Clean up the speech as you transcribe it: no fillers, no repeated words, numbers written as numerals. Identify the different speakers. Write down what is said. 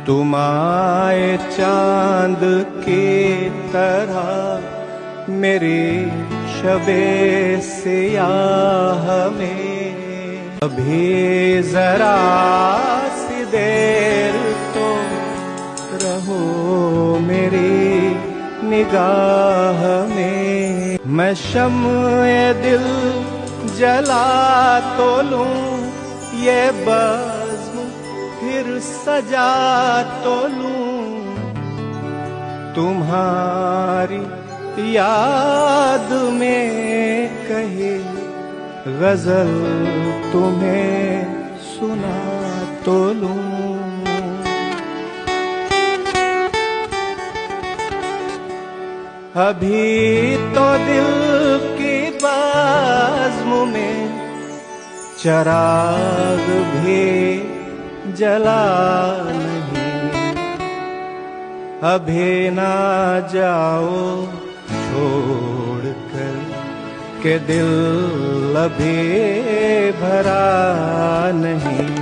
Speaker 1: तुम आए चांद की तरह मेरी शबे सियाह में। अभी जरा सी देर तो रहो मेरी निगाह में। मैं शम्ए दिल जला तो लूं, ये बज़्म फिर सजा तो लूं। तुम्हारी याद में कही गजल तुम्हें सुना तो लूं। अभी तो दिल की बज़्म में चिराग भी जला नहीं। अभी ना जाओ छोड़ कर के दिल अभी भरा नहीं।